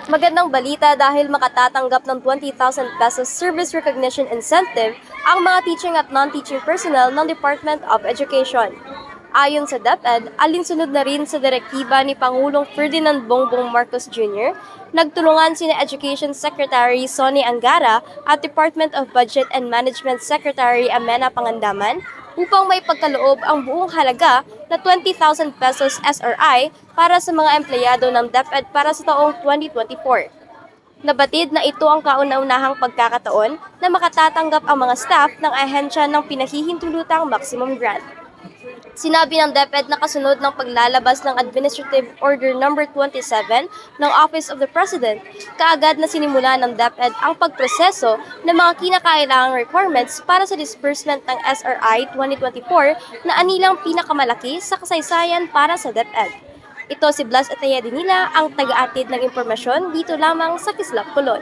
Magandang balita dahil makatatanggap ng 20,000 pesos service recognition incentive ang mga teaching at non-teaching personnel ng Department of Education. Ayon sa DepEd, alinsunod na rin sa direktiba ni Pangulong Ferdinand Bongbong Marcos Jr., nagtulungan sina Education Secretary Sonny Angara at Department of Budget and Management Secretary Amena Pangandaman upang may pagkaloob ang buong halaga na 20,000 pesos SRI para sa mga empleyado ng DepEd para sa taong 2024. Nabatid na ito ang kauna-unahang pagkakataon na makatatanggap ang mga staff ng ahensya ng pinahihintulutang maximum grant. Sinabi ng DepEd na kasunod ng paglalabas ng Administrative Order No. 27 ng Office of the President, kaagad na sinimula ng DepEd ang pagproseso ng mga kinakailangang requirements para sa disbursement ng SRI 2024 na anilang pinakamalaki sa kasaysayan para sa DepEd. Ito si Blas Ataya Dinila, ang taga-atid ng impormasyon dito lamang sa Kislap, Colon.